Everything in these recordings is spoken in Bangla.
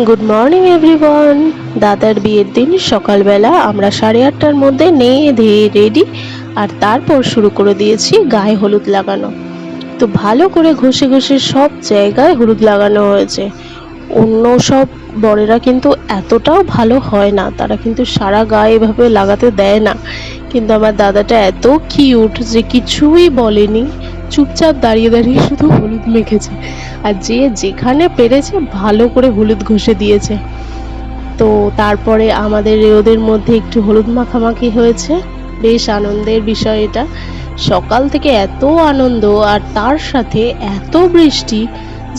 Good morning everyone. দাদার বিয়ের দিন সকালবেলা আমরা 8:30টার মধ্যে নেয়ে ধেয়ে রেডি, আর তারপর শুরু করে দিয়েছি গায়ে হলুদ লাগানো। তো ভালো করে ঘষে ঘষে সব জায়গায় হলুদ লাগানো হয়েছে। অন্য সব বরেরা কিন্তু এতটাও ভালো হয় না, তারা কিন্তু সারা গায়ে এভাবে লাগাতে দেয় না, কিন্তু আমার দাদাটা এত কিউট যে কিছুই বলেনি, চুপচাপ দাঁড়িয়ে দাঁড়িয়ে শুধু হলুদ মেখেছে, আর যে যেখানে পেরেছে ভালো করে হলুদ ঘষে দিয়েছে। তো তারপরে আমাদের ওদের মধ্যে একটু হলুদ মাখামাখি হয়েছে, বেশ আনন্দের বিষয় এটা। সকাল থেকে এত আনন্দ আর তার সাথে এত বৃষ্টি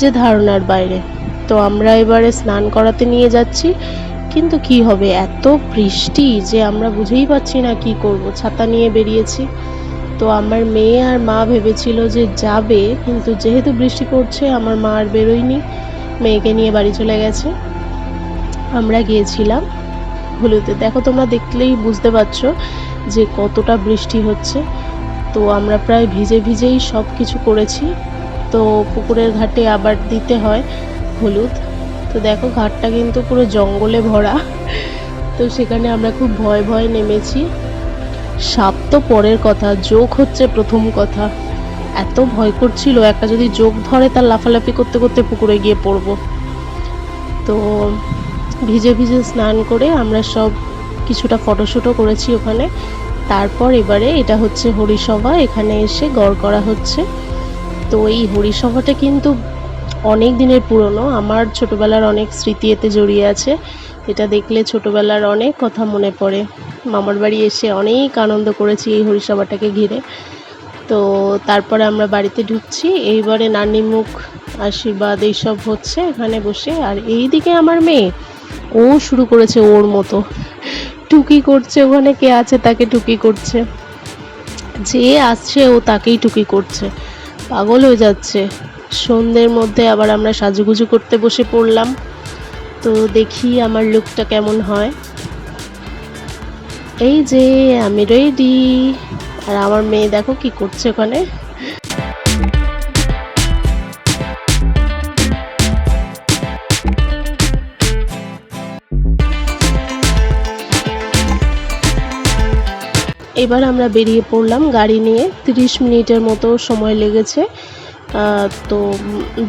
যে ধারণার বাইরে। তো আমরা এবারে স্নান করাতে নিয়ে যাচ্ছি, কিন্তু কি হবে, এত বৃষ্টি যে আমরা বুঝেই পাচ্ছি না কি করব। ছাতা নিয়ে বেরিয়েছি। তো আমার মেয়ে আর মা ভেবেছিল যে যাবে, কিন্তু যেহেতু বৃষ্টি পড়ছে আমার মা আর বেরোয়নি, মেয়েকে নিয়ে বাড়ি চলে গেছে। আমরা গিয়েছিলাম হলুদে। দেখো, তোমরা দেখলেই বুঝতে পারছো যে কতটা বৃষ্টি হচ্ছে। তো আমরা প্রায় ভিজে ভিজেই সব কিছু করেছি। তো পুকুরের ঘাটে আবার দিতে হয় হলুদ। তো দেখো, ঘাটটা কিন্তু পুরো জঙ্গলে ভরা। তো সেখানে আমরা খুব ভয় ভয় নেমেছি। সাপ তো পরের কথা, জোক হচ্ছে প্রথম কথা। এত ভয় করছিল, একটা যদি জোক ধরে তার লাফালাফি করতে করতে পুকুরে গিয়ে পড়বো। তো ভিজে ভিজে স্নান করে আমরা সব কিছুটা ফটোশ্যুটও করেছি ওখানে। তারপর এবারে এটা হচ্ছে হরিসভা, এখানে এসে গড় করা হচ্ছে। তো এই হরিসভাটা কিন্তু অনেক দিনের পুরনো, আমার ছোটবেলার অনেক স্মৃতি এতে জড়িয়ে আছে। এটা দেখলে ছোটবেলার অনেক কথা মনে পড়ে। মামার বাড়ি এসে অনেক আনন্দ করেছি এই হরিসভাটাকে ঘিরে। তো তারপরে আমরা বাড়িতে ঢুকছি। এইবারে নানি মুখ, আশীর্বাদ এইসব হচ্ছে এখানে বসে। আর এইদিকে আমার মেয়ে, ও শুরু করেছে ওর মতো টুকি করছে, ওখানে কে আছে তাকে টুকি করছে, যে আসছে ও তাকেই টুকি করছে, পাগল হয়ে যাচ্ছে। সন্ধ্যের মধ্যে আবার আমরা সাজুগুজু করতে বসে পড়লাম। তো দেখি আমার লুকটা কেমন হয়। এই যে আমি রেডি, আর আমার মেয়ে দেখো কি করছে ওখানে। এবার আমরা বেরিয়ে পড়লাম গাড়ি নিয়ে। 30 মিনিটের মতো সময় লেগেছে তো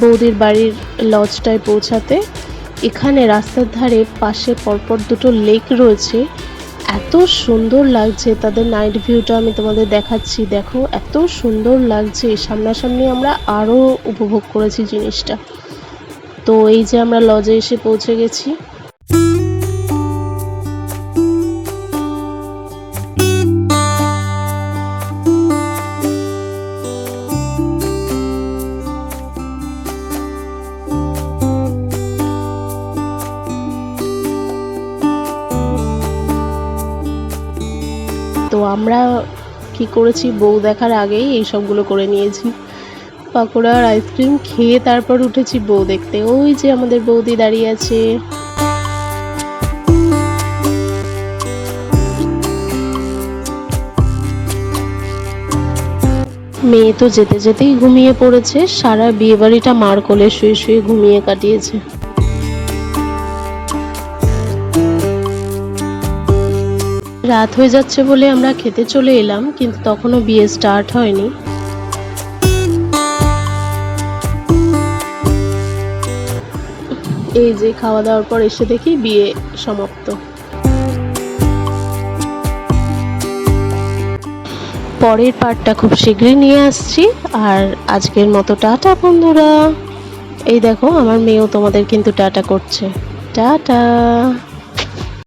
বৌদির বাড়ির লজটায় পৌঁছাতে। এখানে রাস্তার ধারে পাশে পরপর দুটো লেক রয়েছে, এত সুন্দর লাগছে। তাদের নাইট ভিউটা আমি তোমাদের দেখাচ্ছি, দেখো এত সুন্দর লাগছে। সামনাসামনি আমরা আরও উপভোগ করেছি জিনিসটা। তো এই যে আমরা লজে এসে পৌঁছে গেছি। তো আমরা কি করেছি, বউ দেখার আগেই এই সবগুলো করে নিয়েছি। পাকোড়া আর আইসক্রিম খেয়ে তারপর উঠেছি বউ দেখতে। ওই যে আমাদের বৌদি দাঁড়িয়ে আছে। মেয়ে তো যেতে যেতেই ঘুমিয়ে পড়েছে, সারা বিয়ে বাড়িটা মার কোলে শুয়ে শুয়ে ঘুমিয়ে কাটিয়েছে। রাত হয়ে যাচ্ছে বলে আমরা খেতে চলে এলাম, কিন্তু তখনও বিয়ে স্টার্ট হয়নি। এই যে খাওয়া দাওয়ার পর এসে দেখি বিয়ে সমাপ্ত। পরের পার্টটা খুব শীঘ্রই নিয়ে আসছি। আর আজকের মতো টাটা বন্ধুরা। এই দেখো আমার মেয়েও তোমাদের কিন্তু টাটা করছে। টাটা।